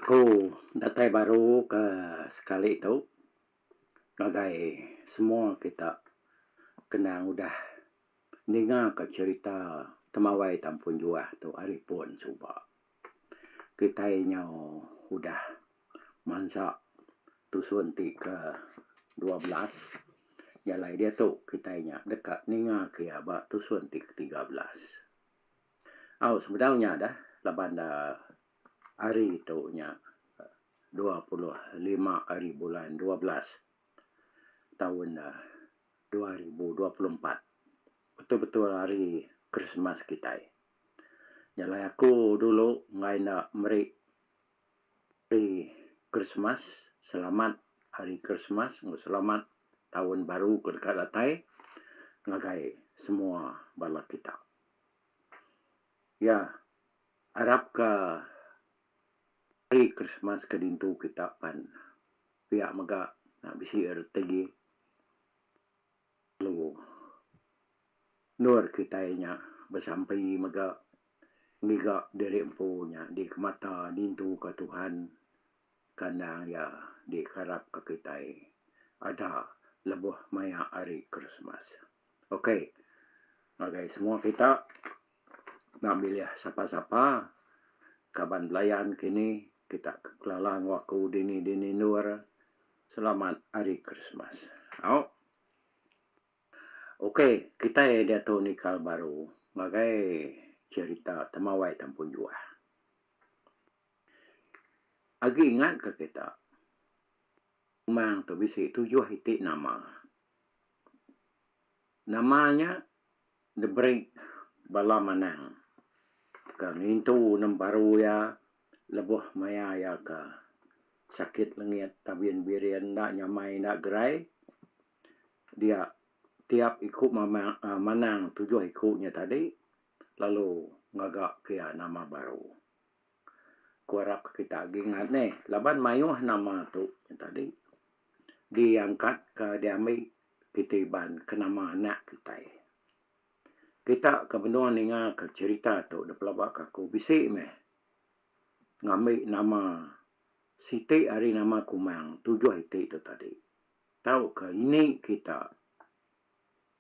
Aku datai baru ke sekali itu, bagai semua kita kenang udah dengar ke cerita temawai tampun jua tu hari pun cuba. Kita nyau udah mansak tu suntik ke 12. Jalai dia tu kita nya dekat ninga ke abak tu suntik ke 13. Sebenarnya dah laban dah hari tu nya 25 hari bulan 12 tahun 2024. Betul-betul hari Christmas kita. Jadi aku dulu ngai nak meri hari Christmas, selamat hari Christmas, selamat tahun baru ke dekat datai, ngagai semua bala kita. Ya, harap ke hari Christmas kedintu kita pan pihak mega nak bisi RTG lu nur kita nya bersampai mega ngiga dari empunya di kemata dintu ke Tuhan kandang ya di karap ke kita ada lebuh maya hari Christmas. Okey. Okay, semua kita nak milih siapa-siapa kaban belayan kini kita kelalang waktu dini nur selamat hari Christmas. Okey, kita dia tu nikal baru bagai cerita temawai tampun jua. Agi ingat ke kita kumang tu bisi 7 hitik nama. Namanya The Break Bala Manang. Kan itu baru ya lebuh maya ya ka sakit lengit tabien birian nak nyamai nak gerai. Dia tiap ikut manang 7 ikutnya tadi lalu ngagak kia nama baru. Kuarap kita ingat nih, laban mayuh nama tu yang tadi diangkat ke diambil kitiban ke nama anak kita. Kita kebenuan dengar ke cerita tu da pelabak aku bisik meh ngambil nama Siti hari nama kumang 7 hitik tu tadi. Tahu ke ini kita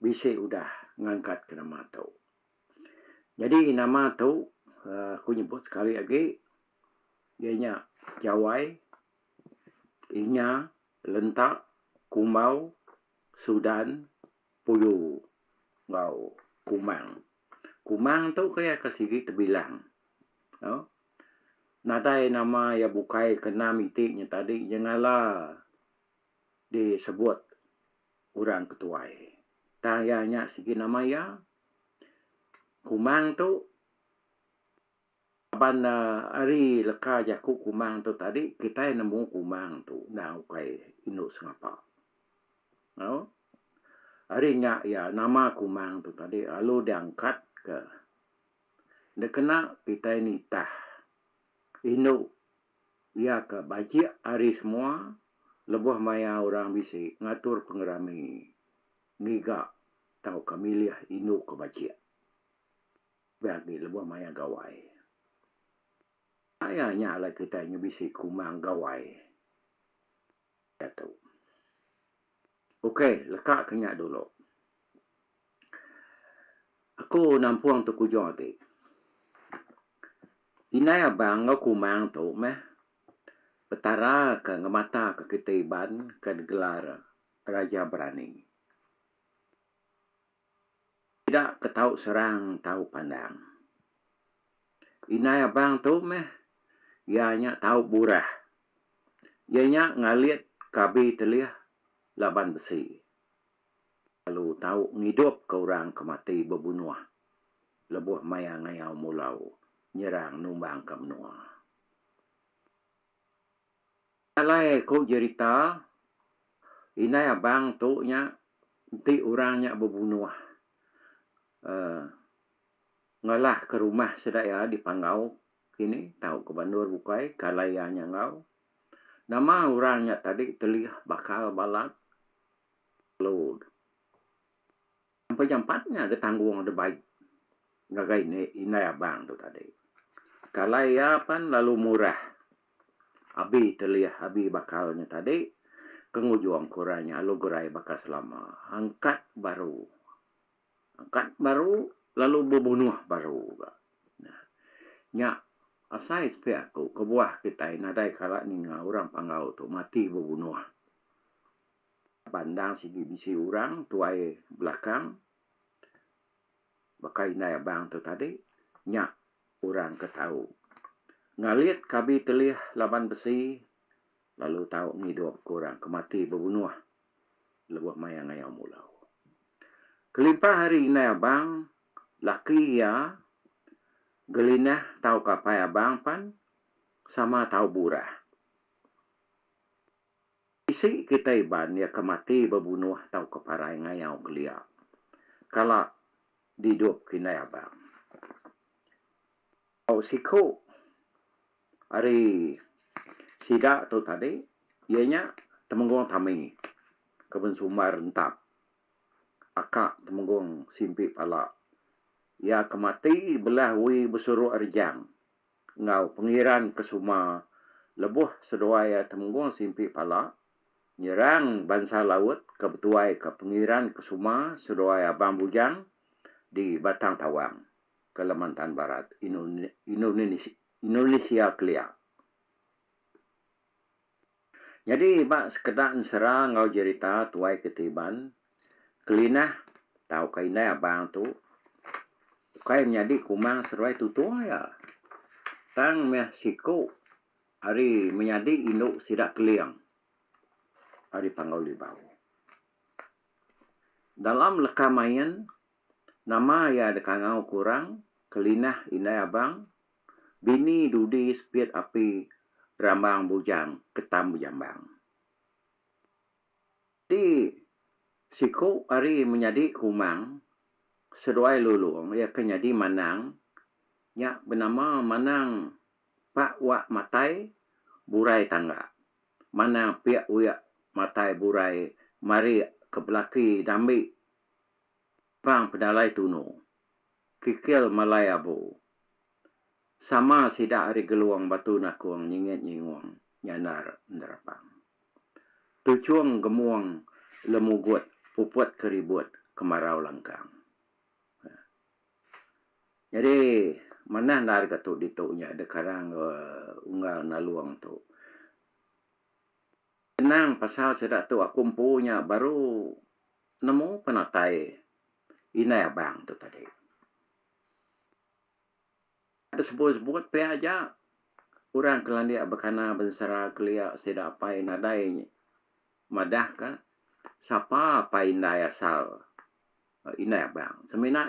bisik udah ngangkat ke nama tu. Jadi nama tu aku nyebut sekali lagi ianya Jawai, Inya, Lentak, Kumau, Sudan, Puyu, Ngau, Kumang. Kumang tu kaya kesigi terbilang. Nadai nama ya bukai ke 6 itiknya tadi janganlah disebut orang ketuai. Tayanya segi nama ya Kumang tu aban hari leka jaku kumang tu tadi kita nemu kumang tu nak ukai induk sengapa. Harinya ya nama kumang tu tadi lalu diangkat ke dia kena kita nitah induk ya ke bajik hari semua lebuh maya orang bisi ngatur pengerami ngiga tahu kamiliah induk ke bajik. Bagi lebuh maya gawai. Ayahnya lah kita nyebisi kumang gawai. Ya tahu. Okey, lekak kenyak dulu. Aku nampuang tu kujong ti. Inai abang ngau kumang tu meh petara ke ngemata ke ketiban ke gelar Raja Berani. Tidak ketau serang tahu pandang. Inai abang tu meh ianya tahu burah. Ianya ngalit kabi telih laban besi. Lalu tahu ngidup ke orang kemati berbunuh. Lebuh maya ngayau mulau. Nyerang numbang ke menua. Alai ko cerita. Inai abang tu nya. Nanti orangnya berbunuh. Ngalah ke rumah sedaya di Pangau. Kini tahu ke Bandur bukai. Kalayanya ngau. Nama orangnya tadi telih bakal balat. Lalu sampai jam 4-nya ada tanggung ada baik. Ngagai inai abang tu tadi. Kalaya pan lalu murah. abi terlihat abi bakalnya tadi kengujung kurangnya lo gerai bakal selama angkat baru lalu berbunuh baru. Nah, nya asai sepi aku kebuah kita nadai kalak ni orang pangau tu mati berbunuh. Pandang sigi bisi orang tuai belakang bakai nai abang tu tadi nya orang ketahu ngalit kabi telih laban besi lalu tahu ngidup kurang kemati berbunuh lebuh mayang ayam mulau. Kelimpah hari nai abang laki ya gelinah tahu kapai abang pan sama tahu burah. Isi kita iban ya kemati berbunuh tahu keparai ngayau kelia. Kalau didup kinai abang. Au siku hari sidak tu tadi ianya temenggung tami kebun sumar entap akak temenggung simpi pala ya kemati belah wi bersuruh arjang ngau pengiran kesuma lebuh sedoaya temenggung simpi pala nyerang bangsa laut ke betuai ke pengiran kesuma sedoaya bambujang di Batang Tawang Kalimantan Barat Indonesia Kelia. Jadi bak sekedar serang ngau cerita tuai ketiban kelinah tahu kainai abang tu kai menjadi kumang seruai tutua ya tang meh siku hari menjadi induk sidak keliang hari panggau libau dalam lekamayan nama ya dekangau kurang kelinah inai abang bini dudi spiet api rambang bujang ketam bujambang di siku hari menjadi kumang seduai lulung ia kenyadi manang nya bernama manang Pak Wak Matai Burai Tangga. Manang Piak Wak Matai Burai mari ke belaki dambi pang pedalai tunu. Kikil Malay Abu. Sama sidak hari geluang batu nakuang nyinget nyinguang nyanar nerapang. Tucuang gemuang lemugut puput keribut kemarau langkang. Jadi mana nar ketuk dituknya dekarang unggal naluang tu. Tenang pasal sedak tu aku punya baru nemu penatai inai abang tu tadi. Ada sebut-sebut pe aja orang kelandia berkana bensara kelia sedak pai nadai madah ka siapa pai indai asal inai abang. Semina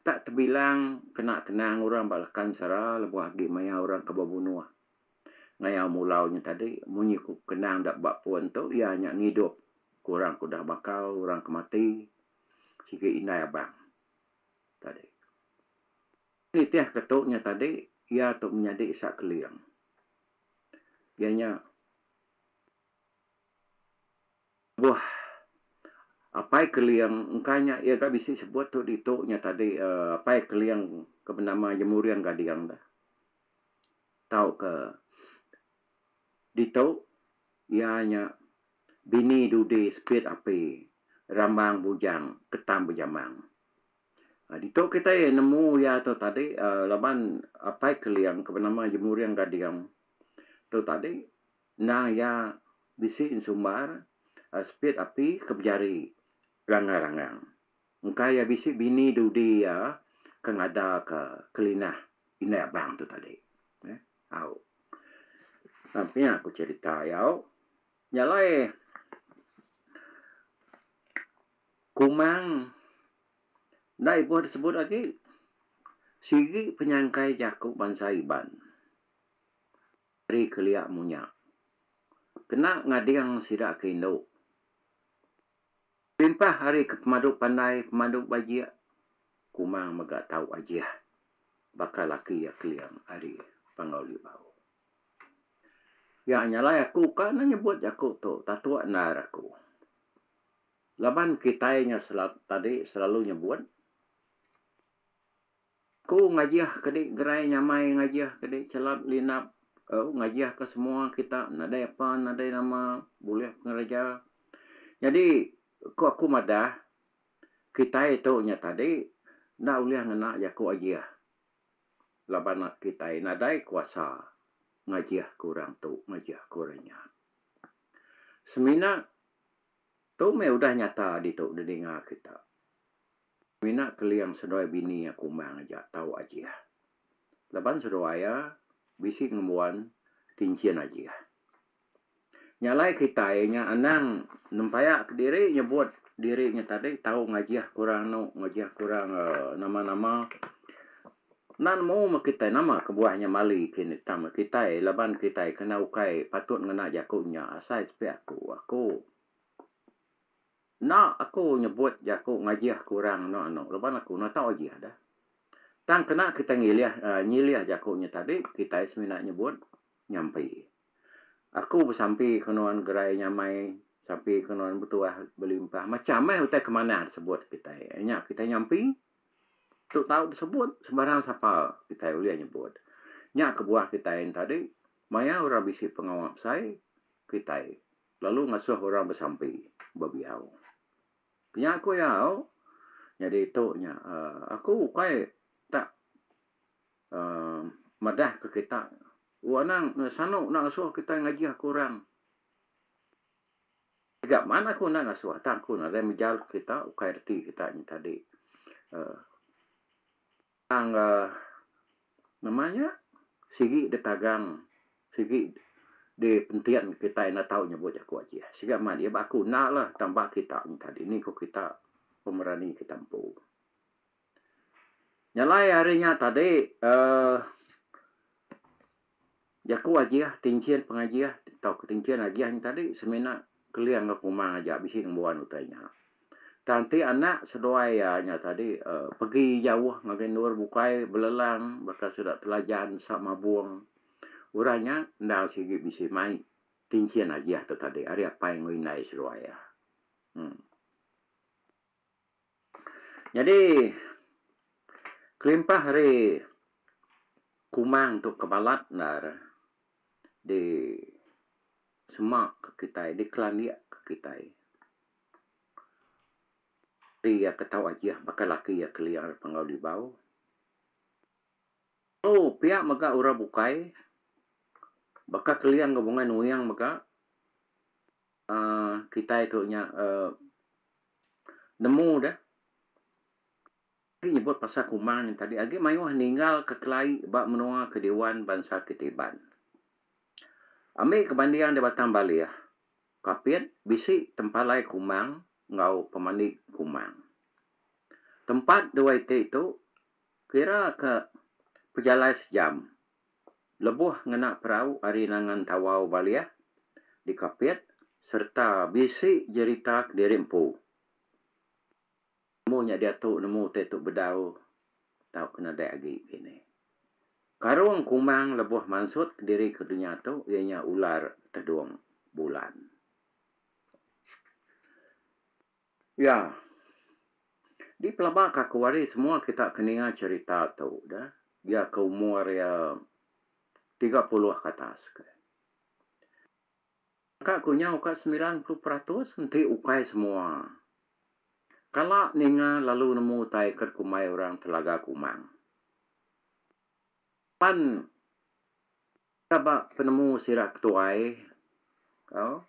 tak terbilang kena kenang orang balakan sara lebuh agi maya orang kebabunuh. Ngaya mulaunya tadi munyi ku kenang dak bak puan tu ia hanya ngidup kurang ku dah bakal orang kemati sigi inai abang tadi. Ini tiah ketuknya tadi ia tu menjadi isak keliang. Ianya buah apai keliang engkanya ia tak bisa sebut tu dituknya tadi apai keliang kebenama jemurian gadiang dah. Tahu ke dituk ianya bini dudi speed api rambang bujang ketam bujamang. Dituk kita nemu ya tu tadi laban apai keliang kebenama jemurian gadiang tu tadi na ya bisi insumbar speed api kebjari rangang-rangang. Engkaya bisi bini dudi ya kengada ke kelinah inai abang tu tadi. Au. Tapi aku cerita ya. Nyalai kumang dai buat sebut lagi sigi penyangkai Jakub bangsa Iban. Dari keliak munyak. Kena ngadiang sidak ke Indo. Pimpah hari ke pemaduk pandai, pemaduk bajia. Kumang megak tahu aja. Bakal laki ya keliang hari panggau libau. Ya nyalai aku kan nyebut aku tu. Tatuak nar aku. Laban kitanya tadi selalu nyebut. Ku ngajih kedik gerai nyamai ngajih kedik celap linap ngaji ke semua kita, nadai apa, nadai nama, boleh pengereja. Jadi, aku madah, kita itu nya tadi, nak boleh ngena jaku aja. Laban kita nadai kuasa ngaji kurang tu, ngaji kurangnya. Semina tu me udah nyata di tu dengar kita. Semina keliang sedoi bini aku mang aja tahu aja. Laban sedoi bisi ngemuan tincian aja. Nyalai kita nya anang nempaya ke diri nyebut dirinya tadi tahu ngaji kurang no ngaji kurang nama-nama nan mau kita nama kebuahnya mali kini tama kita laban kita kena ukai patut ngena jakunya asai sepe aku na aku nyebut jaku ngaji kurang no laban aku na tahu aja dah tang kena kita ngiliah jakunya tadi kita semina nyebut nyampai aku bersampai kenuan gerai nyamai sampai kenuan betuah berlimpah macam utai kemana sebut kita kita nyampai tu tahu disebut sembarang siapa kita boleh nyebut nya kebuah kita yang tadi maya orang bisi pengawal saya kita lalu ngasuh orang bersampai babiau nya aku jadi itu nya aku kai tak madah ke kita wanang sano nak ngasuh kita ngaji kurang tidak mana aku nak ngasuh tak aku ada menjal kita ukai reti kita ni tadi namanya sigi detagang sigi di pentian kita nak tahu nyebut aku aja sehingga mah dia baku nak lah tambah kita ni tadi ni kok kita pemerani kita mampu nyalai harinya tadi jaku aja tincian pengajian tahu ketincian aja yang tadi semena keliang aku mang aja bisi ngembuan utainya Tanti anak sedoaya tadi pergi jauh ngagen luar bukai belelang bakal sudah telajan sama buang uranya ndak sigi bisi mai tincian aja tu tadi hari apa yang ngai sedoaya jadi kelimpah hari kumang tu kebalat nar di semak ke kita di kelania ke kita dia ketahu aja bakal laki ya keliang pengau di bawah. Oh, pihak maka ura bukai bakal keliang gabungan uyang maka kita itu nya nemu dah. Nyebut pasal kumang yang tadi agi mayuh ninggal ke kelai bak menua ke Dewan Bangsa Ketiban. Ambil kebandian di Batang Bali ya. Kapiat bisi tempalai kumang ngau pemandi kumang. Tempat dua itu kira ke perjalanan sejam. Lebuh ngena perahu hari nangan tawau balia di kapiat serta bisi jerita dirempu. Nemunya dia tu nemu tetuk bedau tahu kena ada lagi ini. Karung kumang lebuh mansut diri ke dunia tu ianya ular terduang bulan. Ya. Di pelabak kakuari semua kita keninga cerita tu dah. Dia ke umur ya 30 ke atas. Kak kunya uka 90% nanti ukai semua. Kalau ninga lalu nemu taiker kumai orang telaga kumang. Pan tabak penemu sirak tuai. Kau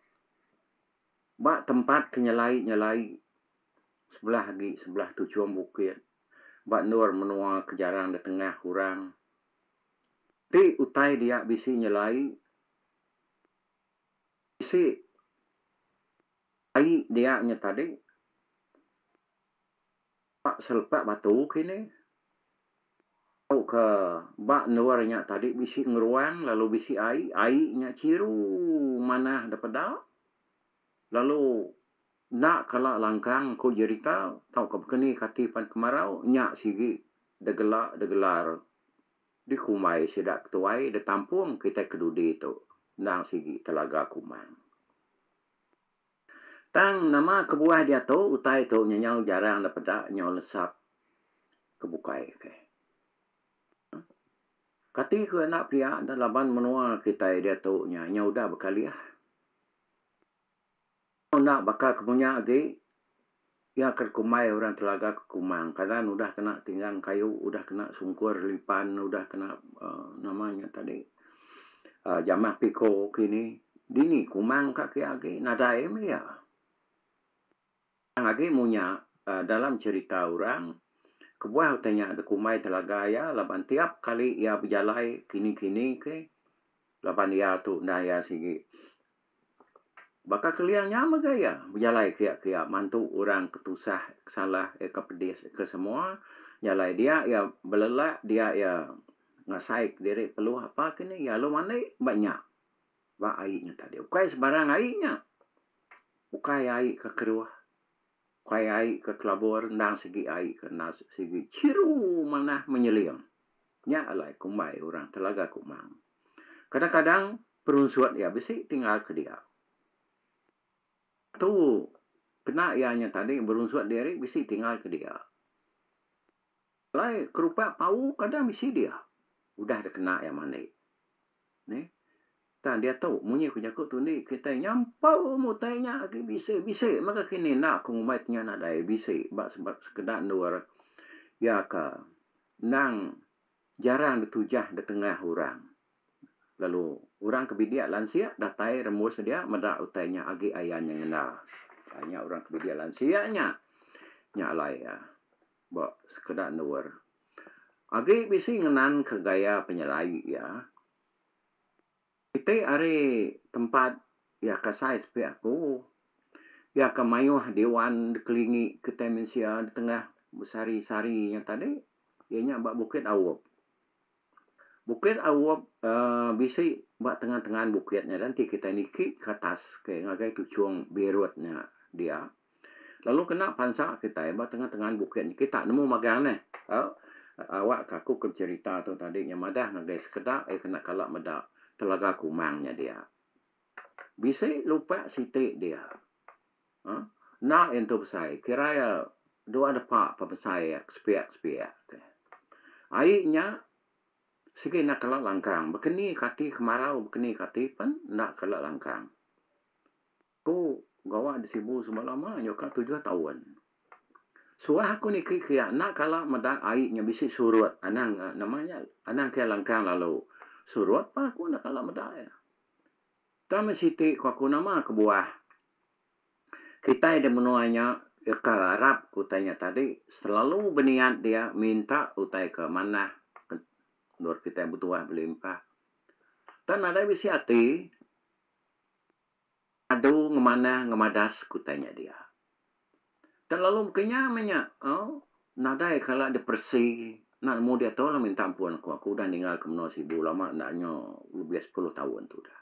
bak tempat kenyalai sebelah tujuan bukit. Bak nur menua kejarang di tengah kurang. Ti utai dia bisi nyelai. Bisi ai dia nya tadi. Bak selpak batu kini. Tau ke bak nuarnya tadi bisi ngeruang lalu bisi ai nya ciru mana dapat dah. Lalu nak kala langkang ko jerita tau ke kini katipan kemarau nyak sigi degelar di kumai sedak tuai de tampung kita kedudi tu nang sigi telaga kumang. Tang nama kebuah dia tu utai tu nyau jarang dapat dak nyau lesap kebukai ke. Kati ke nak pria laban menua kita dia tu nya udah berkali ah. Nak bakal kemunya lagi ya kerkumai orang Telaga Kumang. Kadang udah kena tinggang kayu, udah kena sungkur lipan, udah kena namanya tadi jamah piko kini. Dini Kumang kaki lagi nada ya. Lagi munya dalam cerita orang kebuah tanya ada kumai Telaga ya laban tiap kali ia berjalai kini-kini ke laban ia tu naya sigi. Bakal keliangnya magaya berjalai kia-kia mantu orang ketusah salah kepedis ke semua nyalai dia ya belelak dia ya ngasaik diri peluh apa kini ya lo mana banyak ba airnya tadi ukai sebarang airnya ukai air ke keruah ukai air ke kelabur ndang segi air ke nas segi ciru mana menyeliang nya alai kumai orang Telaga Kumang kadang-kadang perunsuat ya besi tinggal ke dia tu kena ianya tadi berunsut diri bisi tinggal ke dia. Lai kerupa pau kadang bisi dia. Udah ada kena yang mana. Ni. Dan dia tahu munyi ku jakut tu ni kita nyampau mutainya lagi bisi maka kini nak ku umatnya nak dai bisi bak sebab sekedar luar ya ka nang jarang ditujah di tengah orang. Lalu orang kebidiak lansia datai remus dia medak utainya agi ayahnya ngena. Hanya orang kebidiak lansianya nyalai ya. Bak sekedar luar. Agi bisi ngenan ke gaya penyelai ya. Kita ari tempat ya kasai sepi aku. Ya kemayuh dewan dikelingi ke Temensia di tengah besari-sari yang tadi. Ianya bak Bukit Awop. Bukit Awop bisi bak tengah-tengah bukitnya. Nanti kita niki ke atas. Ke ngagai tujuan berutnya dia. Lalu kena pansak kita bak tengah-tengah bukitnya. Kita nemu magang ni. Awak kaku ke cerita tu tadi. Yang madah ngagai sekedar. Kena kalak madah Telaga Kumangnya dia. Bisi lupa sitik dia. Nak yang tu besai. Kiranya dua ada pak pebesai sepiak-sepiak. Airnya segi nak kalak langkang. Bekeni kati kemarau, bekeni kati pun nak kalak langkang. Ku gawa di Sibu semalam nyoka 7 tahun. Suah aku ni kira nak kalak medak airnya bisi surut. Anang namanya anang kaya langkang lalu surut pa aku nak kalak medak ya. Tama siti ku aku nama kebuah. Kita ada menuanya ke Arab kutanya tadi selalu berniat dia minta utai ke mana nur kita butuh berlimpah. Dan ada bisi hati adu ngemana ngemadas kutanya dia. Terlalu kenyamanya. Nadai kalau ada persi. Nak mau dia tahu lah minta ampun aku. Aku dah tinggal ke Menua Sibu lama. Naknya lebih 10 tahun tu dah.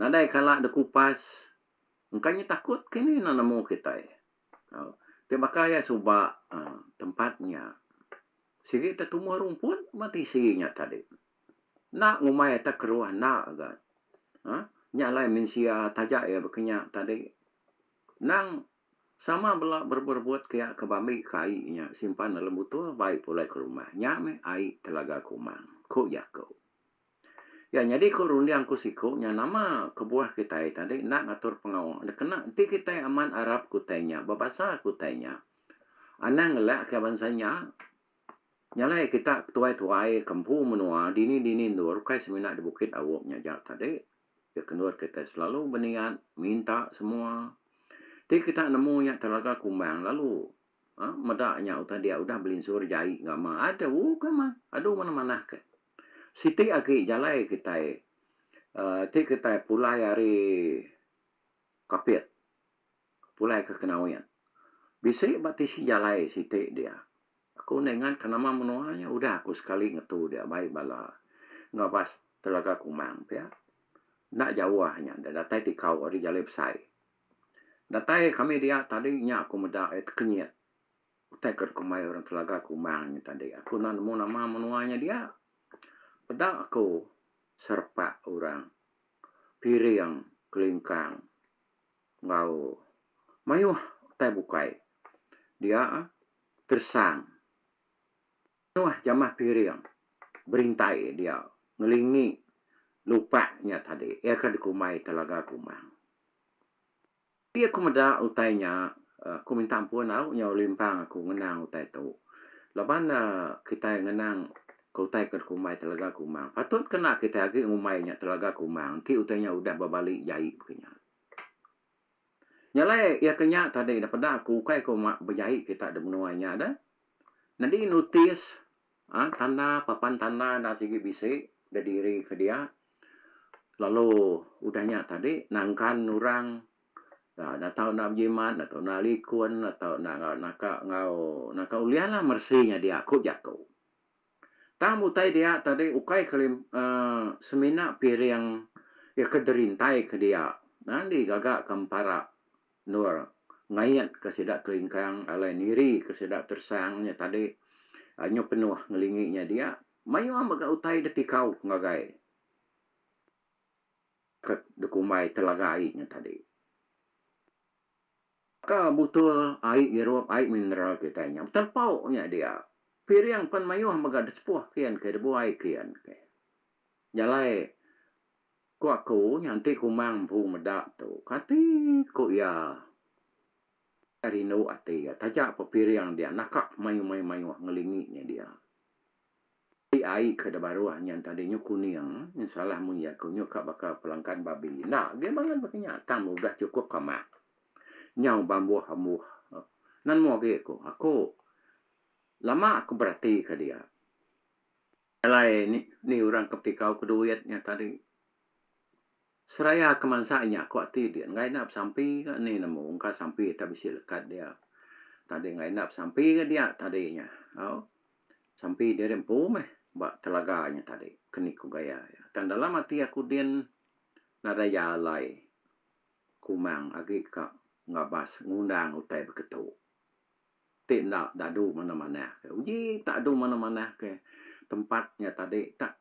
Nadai kalau ada kupas. Engkanya takut kini nak nemu kita. Tiba kaya subak tempatnya. Sigi kita tumbuh rumput, mati siginya tadi. Nak ngumai tak keruah nak agak. Nyalai mensia tajak ya berkenyak tadi. Nang sama berbuat kayak kebami kainya. Simpan dalam botol, baik pulai ke rumah. Nyame air Telaga Kumang. Kau ya kau. Ya, jadi ko rundiang ko siko nya nama kebuah kita tadi nak ngatur pengawal. Kena nanti kita aman Arab kutanya, babasa kutanya. Anang ngelak ke bansanya. Nyalai kita tuai-tuai kampu menua dini nur kai semina di Bukit Awopnya jak tadi. Ya kenur kita selalu berniat minta semua. Ti kita nemu yang Telaga Kumang lalu medaknya udah dia udah belinsur jai ngama ada bukan mah. Aduh mana-mana ke. Siti agi jalai kita ti kita pulai hari kapit. Pulai ke kenawian. Bisa batisi jalai siti dia. Aku nengan kenama menuanya udah aku sekali ngetu dia baik bala. Ngapas Telaga Kumang ya. Nak jawahnya datai tikau ori jalai besai. Datai kami dia tadi nya aku medak kenyit. Utai kerkumai orang Telaga Kumang tadi. Aku nak nemu nama menuanya dia. Pedang aku serpak orang. Piring kelingkang. Ngau. Mayuh utai bukai. Dia tersang. Wah jamah piring. berintai dia ngelingi lupanya tadi ia kan kumai Telaga Kumang. Dia kumada utainya aku minta ampun au nyau limpang aku ngenang utai tu. Laban kita ngenang kau tai ke kumai Telaga Kumang. Patut kena kita lagi ngumainya Telaga Kumang. Ti utainya udah berbalik jai punya. Nyalai ia kenya tadi daripada aku kai ko berjai kita ada menuanya ada. Nanti notis tanda papan tanda dah sigi bisik dah diri ke dia. Lalu udahnya tadi nangkan orang dah tahu nak jimat, dah tahu nak likun, dah tahu nak ulian lah mersinya dia aku jago. Tamu tai dia tadi ukai kelim semina piring ya kederintai ke dia. Nanti gagak kempara nur ngayat kesedak kelingkang alai niri kesedak tersangnya tadi nyo penuh ngelinginya dia. Mayu ambaga utai detikau ngagai. Ke dekumai Telaga airnya tadi. Ka butuh air irup air mineral kita nya. Terpauknya dia. Piring pan mayuh maga sepuh kian ke debu air kian ke. Jalai ko aku nyanti kumang pu medak tu. Kati ko ya rino ati ya. Tajak piring dia nakak mayu ngelinginya dia. Ai ke baruah yang tadinya kuning, yang salah munya kunyo kak bakal pelangkan babi. Nah, dia bangan bakinya tamu dah cukup kama. Nyau bambu hamu. Nan mo ko aku lama aku berarti ke dia. Alai ni orang ketika aku duitnya tadi. Seraya kemansanya aku ati dia ngai nap sampai ka ni nemu ungka sampai tak bisa lekat dia. Tadi ngai nap sampai ke dia tadinya. Sampai dia rempu meh. Bak telaganya tadi. Keniku gaya. Dan dalam hati aku din naraya alai. Kumang agi ka ngabas ngundang utai begitu. Tik nak dadu mana-mana ke. Uji tak adu mana-mana ke. Tempatnya tadi tak.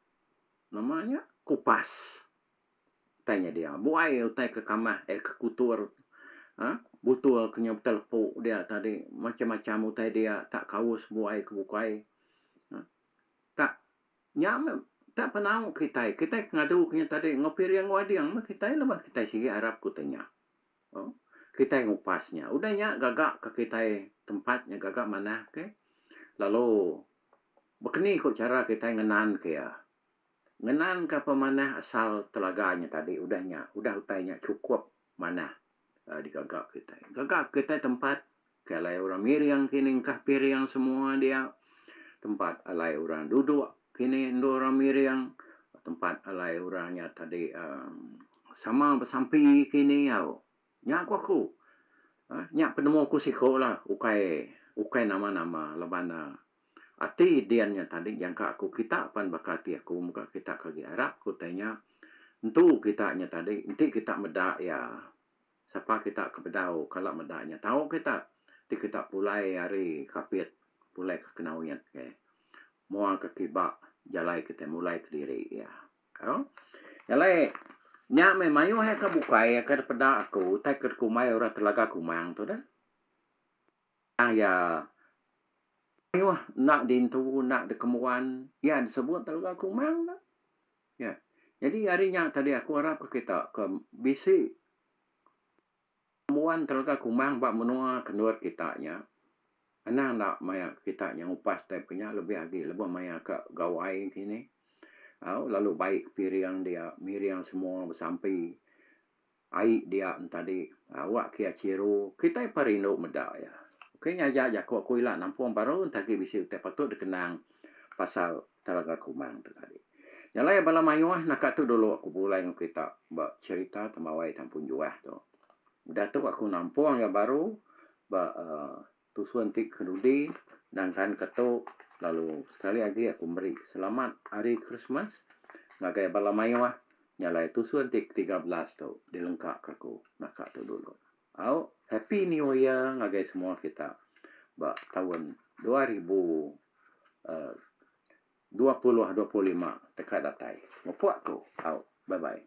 Namanya kupas. Tanya dia. Buai utai ke kamah. Ke kutur. Butul kena telepuk dia tadi. Macam-macam utai dia. Tak kaus buai ke bukai. Tak nyam tak pernah kita ngadu kena tadi ngopir yang wadiang kita lepas kita sigi Arab kutanya kita ngupasnya udahnya gagak ke kita tempatnya gagak mana ke lalu begini kok cara kita ngenan ke ya ngenan ke pemanah asal telaganya tadi udah utainya cukup mana di gagak kita tempat kalau orang miriang kini kah piring semua dia tempat alai orang duduk kini orang miriang tempat alai orangnya tadi sama bersampi kini nyak aku nyak penemu aku siko lah ukai nama-nama lebana ati diannya tadi yang aku kita pan bakati aku muka kita kagi Arab kutanya entu kitanya tadi nanti kita medak ya siapa kita kebedau kalau medaknya tahu kita pulai hari kapit pulai kekenauan ke muang kekibak jalai kita mulai ke diri ya. Jalai nya me mayu he ka bukai ka pada aku tai ke kumai ora Telaga Kumang tu dah. Ya mayu nak dintu nak dekemuan ya disebut Telaga Kumang dah. Ya. Jadi harinya tadi aku harap kita ke bisi kemuan Telaga Kumang bak menua kenur kitanya. Ana nak maya kita yang upas type punya lebih lagi lebih maya ke gawai kini. Lalu baik piring dia, miriang semua bersampai. Aik dia tadi awak kia ciru, kita parino medak ya. Okey nyaja aku ilah nampung baru tadi bisi te patut dikenang pasal Telaga Kumang tu tadi. Nyalai bala mayuah nak tu dulu aku mulai dengan kita bak cerita temawai tampun juah tu. Udah tu aku nampung yang baru bak tusuan tik kedudi dan kan ketuk lalu sekali lagi aku beri selamat hari Christmas ngagai bala mayuah nyalai tusuan tik 13 tu dilengkap aku nak tu dulu happy new year ngagai semua kita ba tahun 2025 dekat datai ngopuak tu bye bye.